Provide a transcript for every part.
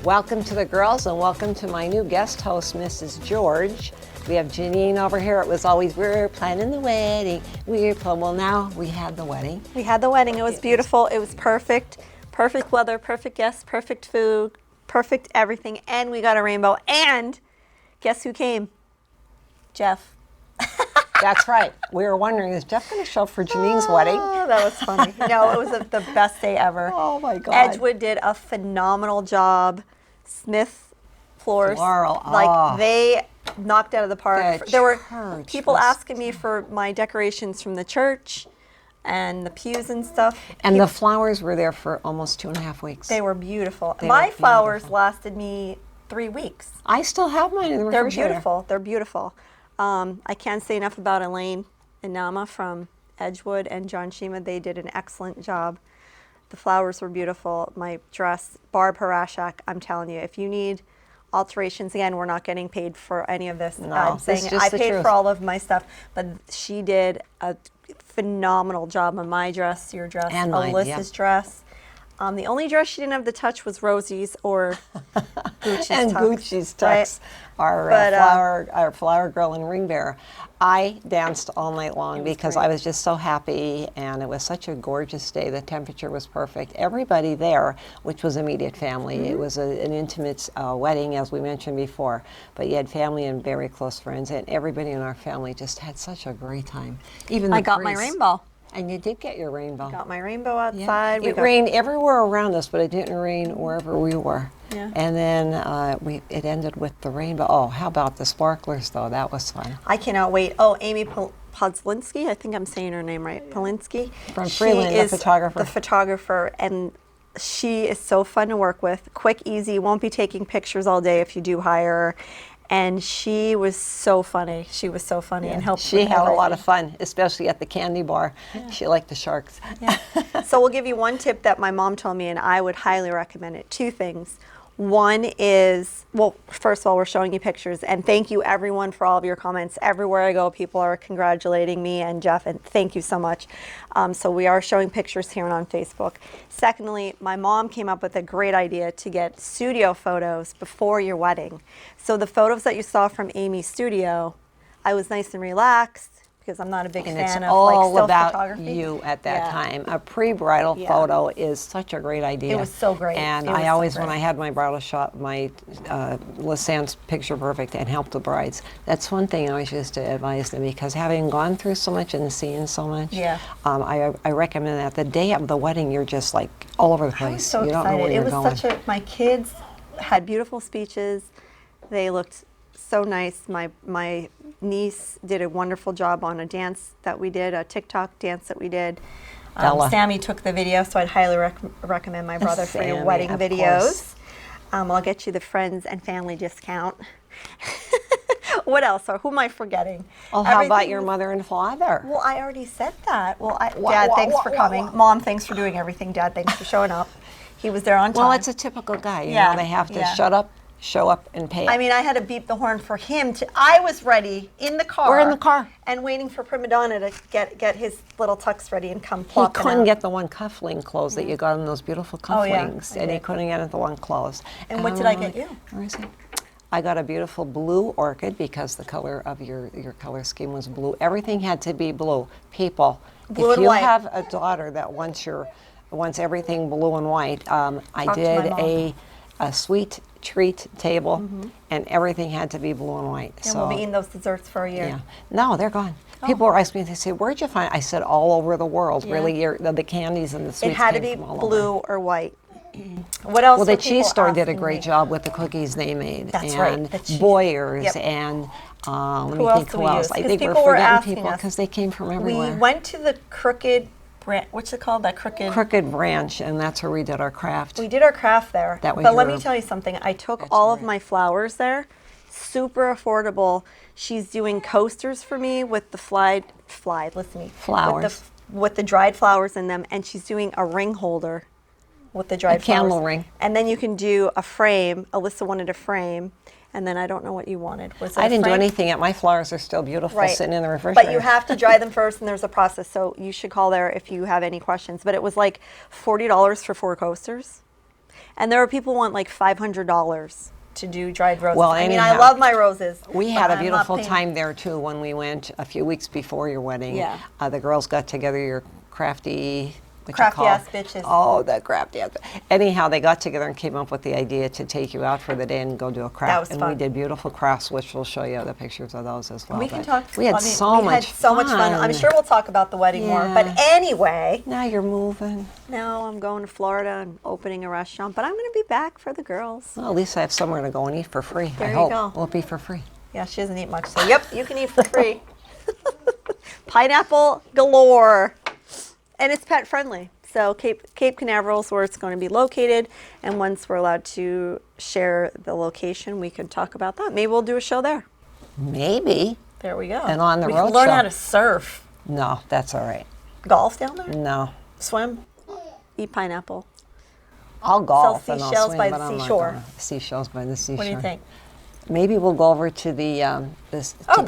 Welcome to the girls and welcome to my new guest host, Mrs. George. We have Janine over here. It was always, we're planning the wedding. Well, now we had the wedding. We had the wedding. It was beautiful. It was perfect. Perfect weather, perfect guests, perfect food, perfect everything. And we got a rainbow. And guess who came? Jeff. That's right. We were wondering, is Jeff going to show up for Janine's wedding? That was funny. No, it was the best day ever. Oh my God. Edgewood did a phenomenal job. Smith Floors, they knocked out of the park. There were people asking me for my decorations from the church and the pews and stuff. And the flowers were there for almost 2.5 weeks. They were beautiful. My flowers lasted me 3 weeks. I still have mine in the refrigerator. They're beautiful. They're beautiful. I can't say enough about Elaine and Nama from Edgewood and John Shima. They did an excellent job. The flowers were beautiful. My dress, Barb Harashak, I'm telling you, if you need alterations, again, we're not getting paid for any of this. No, I'm saying I paid for all of my stuff, but she did a phenomenal job on my dress, your dress, and Alyssa's dress. The only dress she didn't have the touch was Rosie's or Gucci's and tux. Gucci's tux, right? Our flower girl and ring bearer. I danced all night long because I was just so happy, and it was such a gorgeous day. The temperature was perfect. Everybody there, which was immediate family, it was an intimate wedding, as we mentioned before, but you had family and very close friends, and everybody in our family just had such a great time. Even I got my rainbow. And you did get your rainbow. Got my rainbow outside. Yeah. It rained everywhere around us, but it didn't rain wherever we were. Yeah. And then it ended with the rainbow. Oh, how about the sparklers, though? That was fun. I cannot wait. Oh, Amy Podslinski, I think I'm saying her name right. Polinsky. From Freeland, the photographer. The photographer, and she is so fun to work with. Quick, easy, won't be taking pictures all day if you do hire her. And she was so funny. She was so funny and helped. She had a lot of fun, especially at the candy bar. Yeah. She liked the sharks. Yeah. So we'll give you one tip that my mom told me, and I would highly recommend it. 2 things. One is, well, first of all, we're showing you pictures, and thank you everyone for all of your comments. Everywhere I go, people are congratulating me and Jeff, and thank you so much. So we are showing pictures here and on Facebook. Secondly, my mom came up with a great idea to get studio photos before your wedding. So the photos that you saw from Amy's studio, I was nice and relaxed, because I'm not a big fan of still about photography. You at that time. A pre-bridal photo is such a great idea. It was so great. And I always, when I had my bridal shop, my Lissan's Picture Perfect and helped the brides. That's one thing I always used to advise them, because having gone through so much and seen so much, I recommend that the day of the wedding, you're just like all over the place. I was so you don't excited. know where you're going. My kids had beautiful speeches. They looked so nice. My niece did a wonderful job on a dance that we did, a TikTok dance that we did. Sammy took the video, so I'd highly recommend my brother for your wedding videos. I'll get you the friends and family discount. What else? Or who am I forgetting? Oh, how about your mother and father? Well, I already said that. Well, Dad, thanks for coming. Mom, thanks for doing everything. Dad, thanks for showing up. He was there on time. Well, it's a typical guy. You know, they have to shut up, show up, and pay. I mean, I had to beep the horn for him to. I was ready in the car. We're in the car and waiting for Prima Donna to get his little tux ready and come plop. He couldn't get the one cuffling closed that you got in those beautiful cufflinks, and he couldn't get the one closed. And what did I get you? Where is it? I got a beautiful blue orchid, because the color of your color scheme was blue. Everything had to be blue. People, blue if and you white. have a daughter that wants everything blue and white, I did a sweet treat table, and everything had to be blue and white. And we'll be eating those desserts for a year. Yeah. No, they're gone. People were asking me, they say, where'd you find it? I said, all over the world, really. The candies and the sweets. It had to be blue or white. What else? Well, the cheese store did a great job with the cookies they made. That's and right. Boyer's and let me think who else. I think we're forgetting people because they came from everywhere. We went to the Crooked Branch. What's it called? That Crooked Branch, and that's where we did our craft. We did our craft there. But let me tell you something. I took all of my flowers there. Super affordable. She's doing coasters for me with the flowers with the dried flowers in them, and she's doing a ring holder with the dried flowers. Candle ring. And then you can do a frame. Alyssa wanted a frame, And then I don't know what you wanted. Was it I didn't do frame? anything yet. My flowers are still beautiful Right. sitting in the refrigerator. But you have to dry them first, and there's a process. So you should call there if you have any questions. But it was like $40 for 4 coasters. And there are people who want like $500 to do dried roses. Well, I mean, I anyhow, love my roses. We but had a I'm not beautiful paying- time there too when we went a few weeks before your wedding. Yeah. The girls got together, your crafty, what you Crafty call ass bitches. Oh, the crafty ass. Anyhow, they got together and came up with the idea to take you out for the day and go do a craft. That was and fun. we did beautiful crafts, which we'll show you the pictures of those as well. We can But talk. We had I mean, so we much had so much fun. I'm sure we'll talk about the wedding more. But Yeah. anyway, Now you're moving. now I'm going to Florida and opening a restaurant. But I'm going to be back for the girls. Well, at least I have somewhere to go and eat for free. There I you hope. go. Will it be for free? Yeah, she doesn't eat much. So, yep, you can eat for free. Pineapple galore. And it's pet friendly. So Cape Canaveral is where it's going to be located. And once we're allowed to share the location, we can talk about that. Maybe we'll do a show there. Maybe. There we go. And on the we road can learn show. how to surf. No, that's all right. Golf down there? No. Swim? Eat pineapple? I'll golf and I'll seashells swim, by but the I'm not seashore. gonna- Seashells by the seashore. What do you think? Maybe we'll go over to the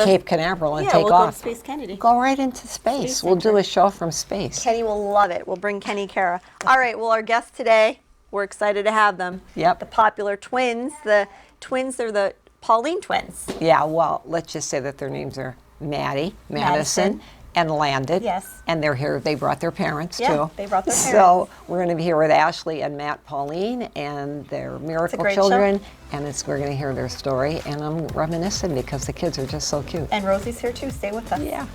Cape Canaveral and Yeah, take we'll go to off. Space Kennedy. Go right into space. We'll do a show from space. Kenny will love it. We'll bring Kenny Kara. All right, well, our guests today, we're excited to have them. Yep. The popular twins. The twins, they're the Pauline twins. Yeah, well, let's just say that their names are Madison, Madison. and Landon. Yes. And they're here. They brought their parents, Yeah, too. they brought their So we're going to be here with Ashley and Matt Pauline and their miracle great children. And we're going to hear their story. And I'm reminiscing because the kids are just so cute. And Rosie's here, too. Stay with us. Yeah.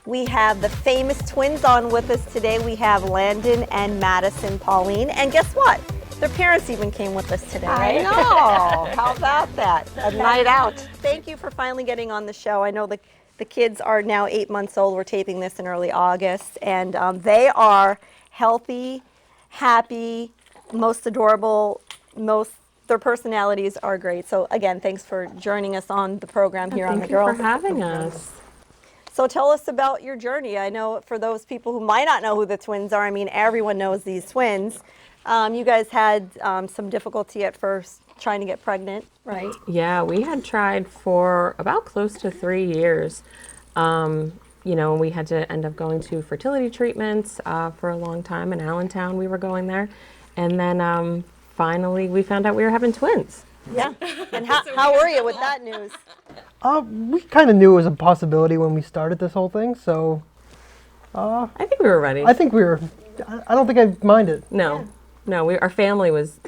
We have the famous twins on with us today. We have Landon and Madison Pauline. And guess what? Their parents even came with us today, I right? know. How about that? A night out. Thank you for finally getting on the show. I know the kids are now 8 months old. We're taping this in early August. And they are healthy, happy, most adorable, their personalities are great. So again, thanks for joining us on the program here on The Thank you Girls. for having us. So tell us about your journey. I know for those people who might not know who the twins are, I mean, everyone knows these twins. You guys had some difficulty at first trying to get pregnant, right? Yeah, we had tried for about close to 3 years. You know, we had to end up going to fertility treatments for a long time in Allentown. We were going there. And then finally we found out we were having twins. Yeah. And how were you with that news? We kind of knew it was a possibility when we started this whole thing, so I think we were ready. I think we were. I don't think I minded. No, our family was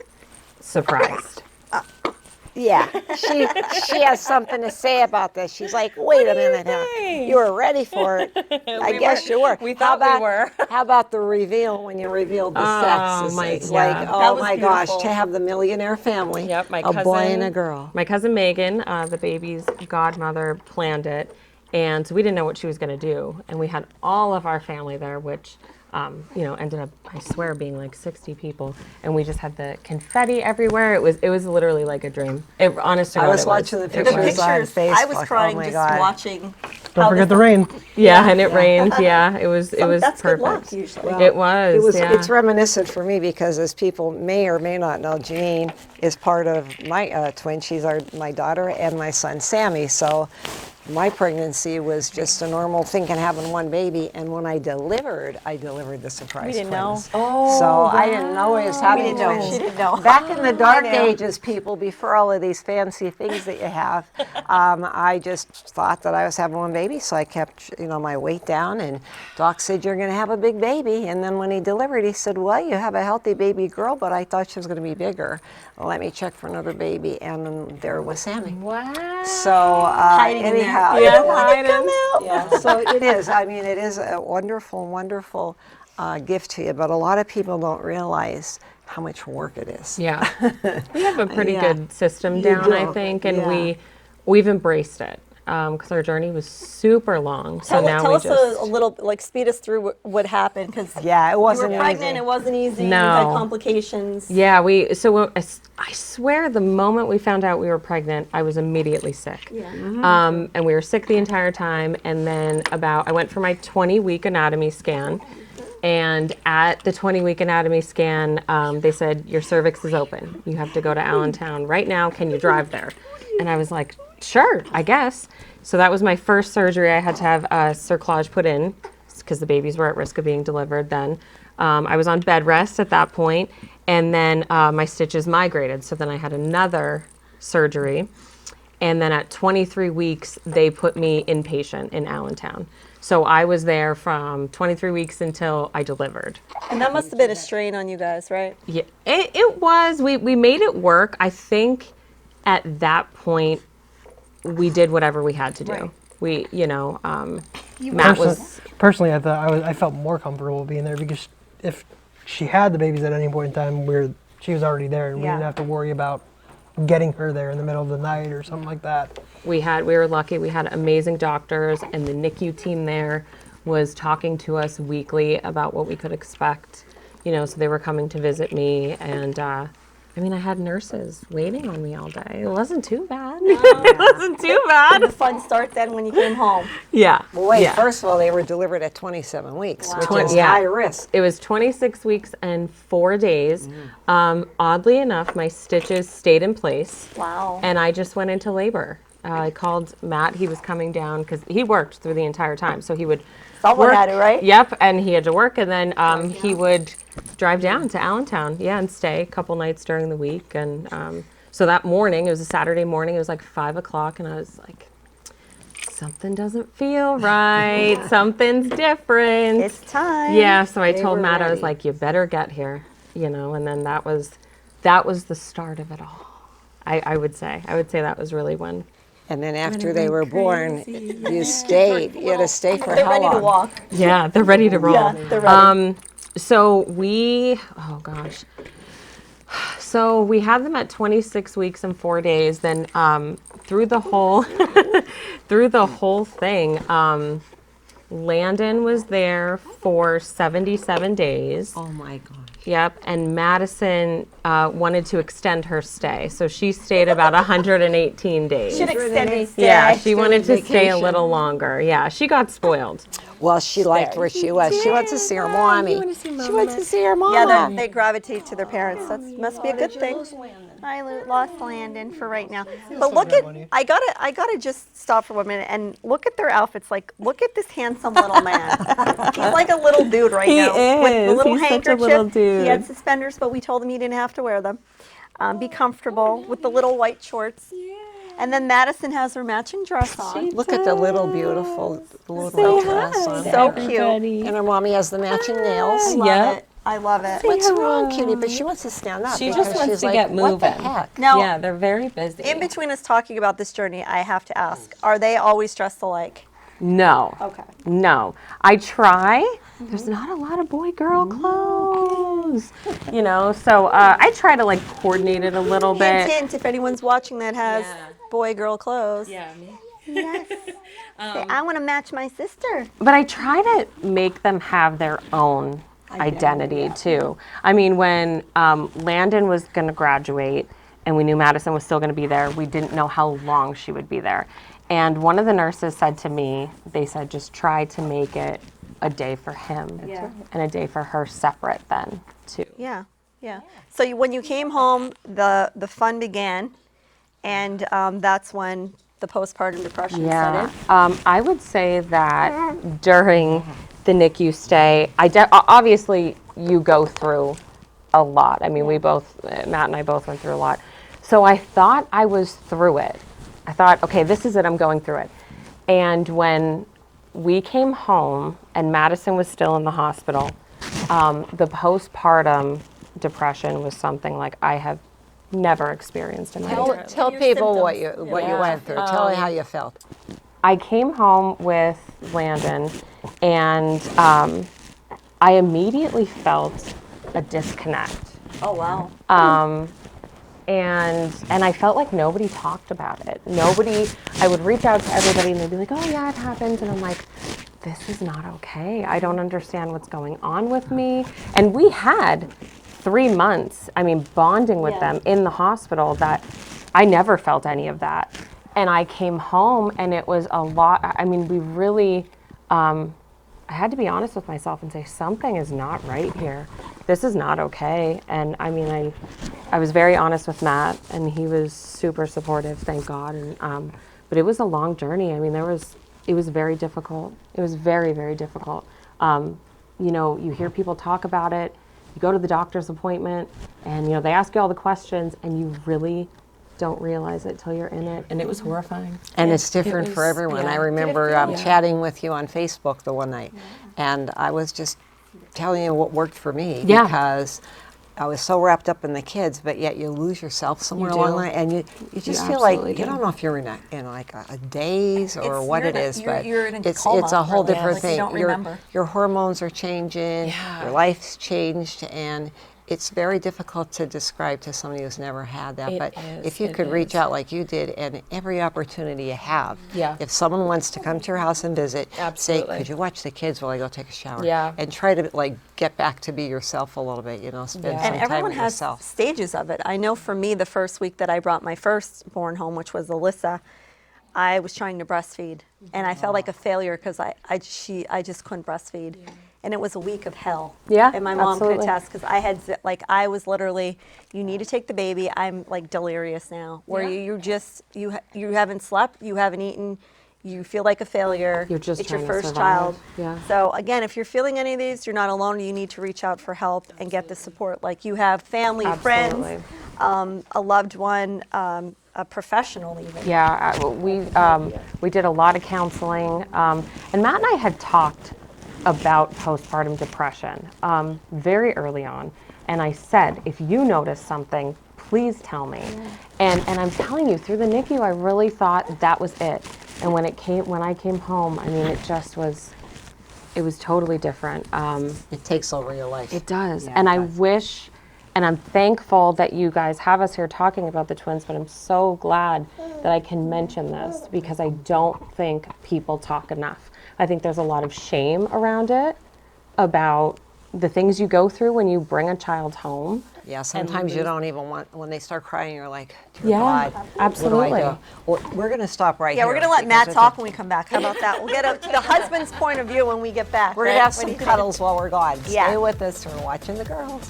surprised. Yeah, she has something to say about this. She's like, wait a minute, huh? You were ready for it. I guess you were. We thought we were. How about the reveal when you revealed the sex? It's yeah. like, That oh was my gosh, beautiful. to have the millionaire family, Yep, my a cousin, boy and a girl. My cousin Megan, the baby's godmother, planned it, and so we didn't know what she was going to do. And we had all of our family there, which ended up, I swear, being like 60 people, and we just had the confetti everywhere. It was literally like a dream. Honest to God, I was it watching the The pictures on Facebook. I was crying Oh my just God. watching. Don't forget the rain. Yeah, and it rained. Yeah, it was That's good perfect. luck usually. It was. Yeah. It's reminiscent for me because, as people may or may not know, Janine is part of my twin. She's my daughter and my son Sammy. So my pregnancy was just a normal thing and having one baby. And when I delivered the surprise We didn't twins. know. So I didn't know I was having didn't know. twins. She didn't know. Back in the dark knew. ages, people, before all of these fancy things that you have, I just thought that I was having one baby. So I kept, my weight down. And Doc said, "You're going to have a big baby." And then when he delivered, he said, "Well, you have a healthy baby girl, but I thought she was going to be bigger. Let me check for another baby." And then there was Sammy. Wow. So Hiding in there. anyhow, Yeah, yeah, so it is. I mean, it is a wonderful, wonderful gift to you, but a lot of people don't realize how much work it is. Yeah, we have a pretty Yeah. good system You down, do, I think, and yeah. we've embraced it. because our journey was super long. So Tell, now tell we us just a little, like speed us through what happened, because Yeah, it you were wasn't pregnant, easy. it wasn't easy, you No. had complications. Yeah, I swear the moment we found out we were pregnant, I was immediately sick. Yeah. And we were sick the entire time. And then I went for my 20-week anatomy scan. And at the 20-week anatomy scan, they said, your cervix is open. You have to go to Allentown right now. Can you drive there? And I was like, sure, I guess. So that was my first surgery. I had to have a cerclage put in because the babies were at risk of being delivered then. I was on bed rest at that point, and then my stitches migrated. So then I had another surgery. And then at 23 weeks, they put me inpatient in Allentown. So I was there from 23 weeks until I delivered. And that must have been a strain on you guys, right? Yeah, it was. We made it work. I think at that point, we did whatever we had to do. Right. We, Matt was. Personally, I felt more comfortable being there because if she had the babies at any point in time, she was already there, and we Yeah. didn't have to worry about getting her there in the middle of the night or something like that. We were lucky. We had amazing doctors, and the NICU team there was talking to us weekly about what we could expect. So they were coming to visit me, and I had nurses waiting on me all day. It wasn't too bad. It wasn't too The bad. fun start then when you came home. Yeah. Well, wait, yeah. first of all, they were delivered at 27 weeks, Wow. which is Yeah. high risk. It was 26 weeks and 4 days. Oddly enough, my stitches stayed in place. Wow. And I just went into labor. I called Matt. He was coming down because he worked through the entire time. So he would Someone work. had to, right? Yep, and he had to work. And then he would drive down to Allentown, and stay a couple nights during the week. And so that morning, it was a Saturday morning, it was like 5 o'clock, and I was like, something doesn't feel right. Something's different. It's time. Yeah, so I They told were Matt, I was ready. like, you better get here, and then that was the start of it all. I would say that was really when. And then after they were born, you stayed. You had to stay for They're how ready long? to walk. Yeah, they're ready to roll. Yeah, they're ready. So oh gosh. So we had them at 26 weeks and 4 days. Then through the whole thing, Landon was there for 77 days. Oh my gosh. Yep, and Madison wanted to extend her stay, so she stayed about 118 days. Should extended stay. Yeah, she wanted to stay a vacation. little longer. Yeah, she got spoiled. Well, she liked where she was. She wants to see her mommy. She wants to see her mom. Yeah, they gravitate to their parents. That must be a good thing. I lost Landon for right now. But look at, I gotta just stop for 1 minute and look at their outfits. Like, look at this handsome little man. He's like a little dude right He now. With the is. little He's such a handkerchief. little dude. He had suspenders, but we told him he didn't have to wear them. Be comfortable with the little white shorts. And then Madison has her matching dress on. Look at the little beautiful little dress on. So cute. And her mommy has the matching nails. Love Yep. it. I love it. What's wrong, cutie? But she wants to stand up. She because just wants she's to like, get What the moving." heck? Now, Yeah, they're very busy. in between us talking about this journey, I have to ask, are they always dressed alike? No. Okay. No. I try. There's not a lot of boy-girl clothes, so I try to coordinate it a little Hint, bit. hint, if anyone's watching that has boy-girl clothes. Yeah, me. Yes. Say, I want to match my sister. But I try to make them have their own identity too. I mean, when Landon was going to graduate and we knew Madison was still going to be there, we didn't know how long she would be there. And one of the nurses said to me, they said, just try to make it a day for him and a day for her separate then too. Yeah, yeah. So when you came home, the fun began, and that's when the postpartum depression Yeah, started. I would say that during the NICU stay, obviously you go through a lot. I mean, Matt and I both went through a lot. So I thought I was through it. I thought, okay, this is it, I'm going through it. And when we came home and Madison was still in the hospital, the postpartum depression was something like I have never experienced in my life. Tell people what you went through. Tell me how you felt. I came home with Landon, and I immediately felt a disconnect. Oh, wow. and I felt like nobody talked about it. I would reach out to everybody and they'd be like, oh yeah, it happened. And I'm like, this is not okay. I don't understand what's going on with me. And we had 3 months, bonding with them in the hospital that I never felt any of that. And I came home and it was a lot. We really, I had to be honest with myself and say, something is not right here. This is not okay. And I was very honest with Matt, and he was super supportive, thank God. And but it was a long journey. It was very difficult. It was very, very difficult. You hear people talk about it. You go to the doctor's appointment, and they ask you all the questions, and you really don't realize it till you're in it, and it was horrifying. And it's different for everyone. I remember chatting with you on Facebook the one night, and I was just telling you what worked for me because I was so wrapped up in the kids, but yet you lose yourself somewhere along the line, and you just feel like you don't know if you're in a daze or what it is, but it's a whole different thing. Your hormones are changing, your life's changed, and it's very difficult to describe to somebody who's never had that. But if you could reach out like you did, and every opportunity you have, if someone wants to come to your house and visit, say, could you watch the kids while I go take a shower? And try to get back to be yourself a little bit, spend some time with yourself. And everyone has stages of it. I know for me, the first week that I brought my firstborn home, which was Alyssa, I was trying to breastfeed, and I felt like a failure because I just couldn't breastfeed. And it was a week of hell. Yeah, and my mom could attest because I was literally, you need to take the baby. I'm delirious now. Where you haven't slept, you haven't eaten, you feel like a failure. It's your first survive. child. Yeah. So again, if you're feeling any of these, you're not alone. You need to reach out for help and get the support. You have family, friends, a loved one, a professional even. Yeah, we did a lot of counseling, and Matt and I had talked about postpartum depression very early on, and I said, if you notice something, please tell me. And I'm telling you, through the NICU, I really thought that was it. And when I came home, it was totally different. It takes over your life. It does, and I wish. And I'm thankful that you guys have us here talking about the twins, but I'm so glad that I can mention this because I don't think people talk enough. I think there's a lot of shame around it, about the things you go through when you bring a child home. Yeah, sometimes you don't even want, when they start crying, you're like, dear God, absolutely. what do I do? Well, we're going to stop right here. Yeah, we're going to let Matt talk when we come back. How about that? We'll get to the husband's point of view when we get back. We're going to have some cuddles while we're gone. Yeah. Stay with us. We're watching the girls.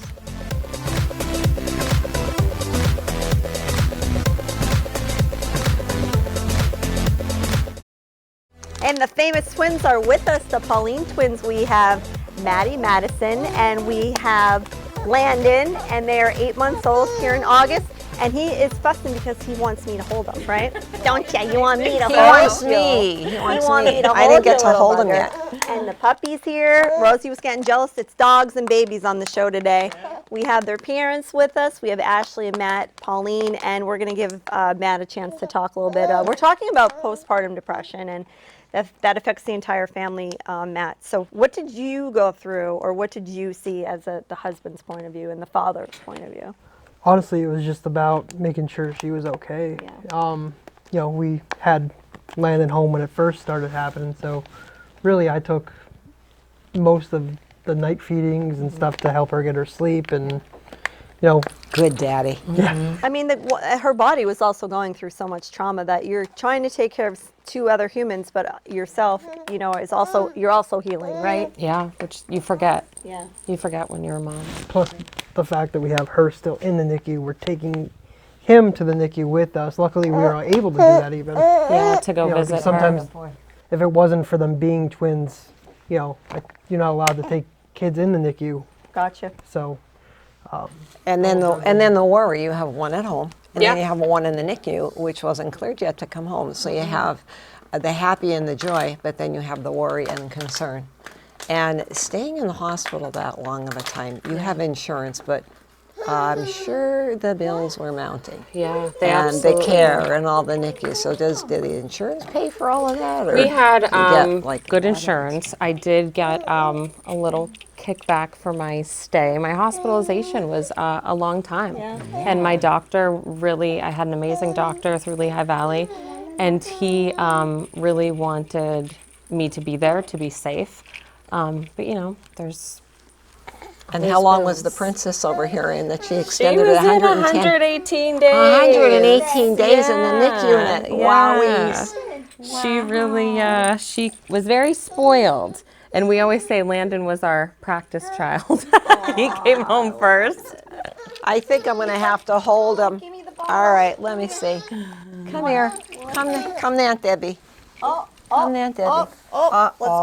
And the famous twins are with us, the Pauline twins. We have Maddie Madison and we have Landon, and they are 8 months old here in August. And he is fussing because he wants me to hold him, right? Don't you? You want me to hold you? He wants me. He wants me. I didn't get to hold him yet. And the puppy's here. Rosie was getting jealous. It's dogs and babies on the show today. We have their parents with us. We have Ashley and Matt, Pauline, and we're going to give Matt a chance to talk a little bit. We're talking about postpartum depression, and that affects the entire family, Matt. So what did you go through, or what did you see as the husband's point of view and the father's point of view? Honestly, it was just about making sure she was okay. Yeah. We had Landon home when it first started happening, so really I took most of the night feedings and stuff to help her get her sleep, and Good daddy. Yeah. I mean, her body was also going through so much trauma that you're trying to take care of two other humans, but yourself, you're also healing, right? Yeah, which you forget. Yeah. You forget when you're a mom. Plus the fact that we have her still in the NICU, we're taking him to the NICU with us. Luckily, we were able to do that even. Yeah, to go visit sometimes her. if it wasn't for them being twins, you're not allowed to take kids in the NICU. Gotcha. So. And then the worry, you have one at home, and then you have one in the NICU, which wasn't cleared yet to come home. So you have the happy and the joy, but then you have the worry and concern. And staying in the hospital that long of a time, you have insurance, but I'm sure the bills were mounting. Yeah, and the care and all the NICU. So did the insurance pay for all of that? Or we had get, good insurance. I did get a little kickback for my stay. My hospitalization was a long time. And my doctor really, I had an amazing doctor through Lehigh Valley, and he really wanted me to be there to be safe. But you know, there's. And how long was the princess over here in that she She extended was it? in 118 days. 118 days in the NICU unit. Wowies. She really, she was very spoiled. And we always say Landon was our practice child. He came home first. I think I'm going to have to hold him. All right, let me see. Come here. Come there, Debbie. Come there, Debbie. Let's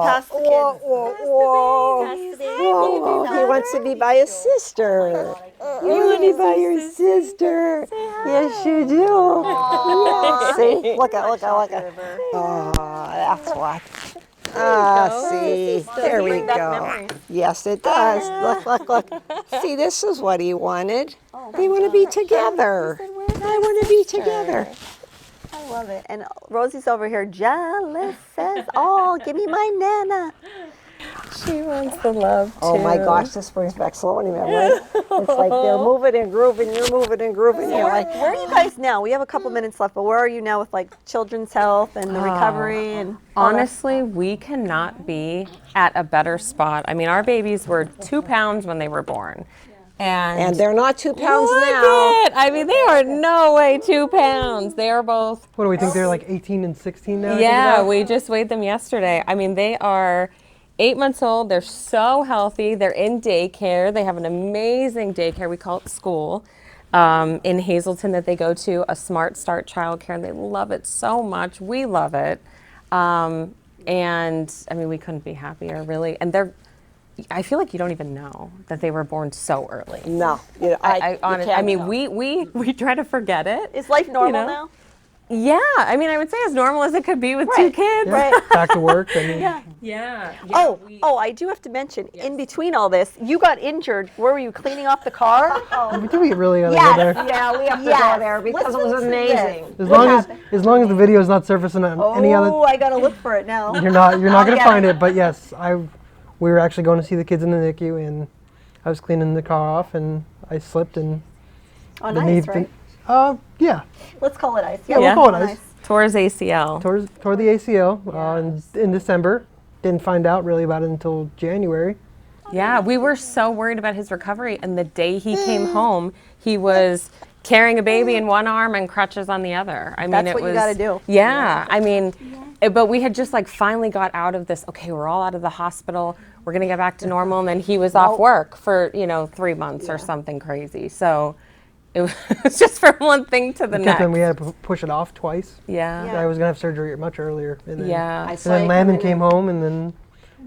pass the kids. Whoa, he wants to be by his sister. You want to be by your sister. Yes, you do. Yeah. See? Look at. Oh, that's what. See, there we go. Yes, it does. Look. See, this is what he wanted. They want to be together. I want to be together. I love it. And Rosie's over here jealous, says, oh, give me my Nana. She wants the love too. Oh my gosh, this brings back so many memories. It's like they're moving and grooving, you're moving and grooving. You're like, Where are you guys now? We have a couple minutes left, but where are you now with like children's health and the recovery? And Honestly, we cannot be at a better spot. I mean, our babies were 2 pounds when they were born. and they're not 2 pounds Look now. it! I mean, they are no way 2 pounds. They are both. What do we think? They're like 18 and 16 now? I think Yeah, about? we just weighed them yesterday. I mean, they are 8 months old. They're so healthy. They're in daycare. They have an amazing daycare. We call it school in Hazleton that they go to, a Smart Start childcare, and they love it so much. We love it. And I mean, we couldn't be happier, really. And I feel like you don't even know that they were born so early. No, you know, I mean, we try to forget it. is life normal know? now? Yeah, I mean, I would say as normal as it could be with 2 kids. Right. Back to work. I mean, Yeah. Oh, I do have to mention, in between all this, you got injured. Where were you, cleaning off the car? do we really gotta go there? yeah, we have to go there because it was amazing. As long as the video is not surfacing on any other, Oh, I gotta look for it now. you're not gonna get find it. it. But yes, we were actually going to see the kids in the NICU, and I was cleaning the car off, and I slipped and On the ice, right? Yeah, Let's call it ice. we'll Yeah. call it ice. Tore his ACL. Tore the ACL in December. Didn't find out really about it until January. Yeah, we were so worried about his recovery, and the day he came home, he was carrying a baby in one arm and crutches on the other. I mean, That's it what was. you gotta do. Yeah, I mean, but we had just like finally got out of this. Okay, we're all out of the hospital. We're gonna get back to normal, and then he was off work for 3 months or something crazy. So it was just from one thing to the next. And we had to push it off twice. Yeah. I was gonna have surgery much earlier. And then, Yeah. And then Landon came home, and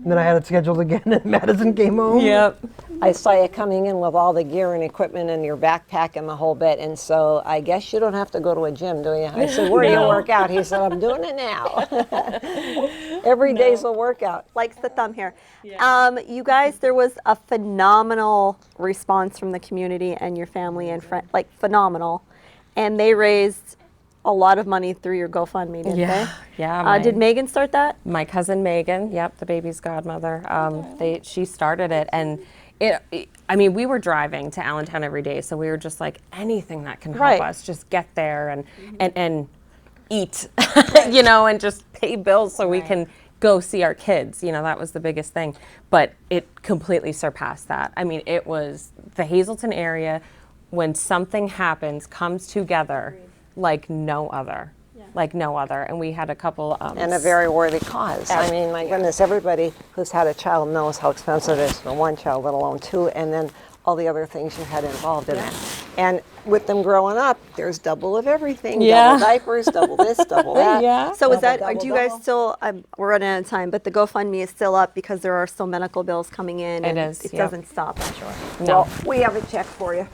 then I had it scheduled again, and Madison came home. Yep. I saw you coming in with all the gear and equipment and your backpack and the whole bit, and so I guess you don't have to go to a gym, do you? I said, where do you work out? He said, I'm doing it now. Every day's a workout. Likes the thumb here. You guys, there was a phenomenal response from the community and your family and friends, like phenomenal. And they raised a lot of money through your GoFundMe, didn't they? Yeah. Did Megan start that? My cousin Megan, yep, the baby's godmother. She started it, and I mean, we were driving to Allentown every day, so we were just like, anything that can help Right. us, just get there and eat, and just pay bills so we can go see our kids. That was the biggest thing. But it completely surpassed that. I mean, it was the Hazleton area, when something happens, comes together like no other. Like no other. And we had a couple. And a very worthy cause. I mean, my goodness, everybody who's had a child knows how expensive it is for one child, let alone two, and then all the other things you had involved in it. And with them growing up, there's double of everything. Yeah. Double diapers, double this, double that. Yeah. So is that, Double, do you guys double. still, we're running out of time, but the GoFundMe is still up because there are still medical bills coming in. It and is, It yep. doesn't stop, I'm sure. No. Well, we have a check for you.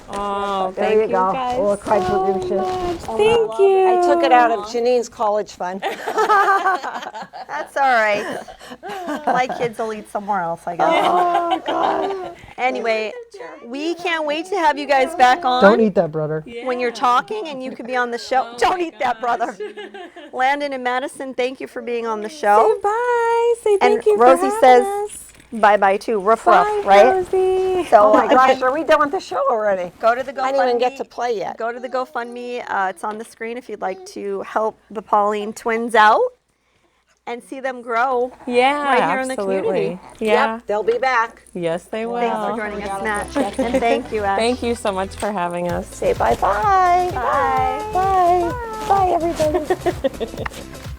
Oh, There thank you go. guys A little contribution. Thank you. I took it out of Janine's college fund. That's all right. My kids will eat somewhere else, I guess. Oh, God. Anyway, we can't wait to have you guys back on. Don't eat that, brother. When you're talking and you could be on the show. Don't eat that, brother. Landon and Madison, thank you for being on the show. Say bye. Say And thank you Rosie for says, having us. bye-bye too. Ruff, Bye, ruff, right? Rosie. So Oh my gosh, are we done with the show already? go to the GoFundMe. I didn't even get to play yet. Go to the GoFundMe. It's on the screen if you'd like to help the Pauline twins out and see them grow. Yeah, Right here in the absolutely. community. Yeah. Yep, they'll be back. Yes, they will. Thanks for joining us, Matt. And thank you, Ash. Thank you so much for having us. Say bye-bye. Bye. Bye. Bye, everybody.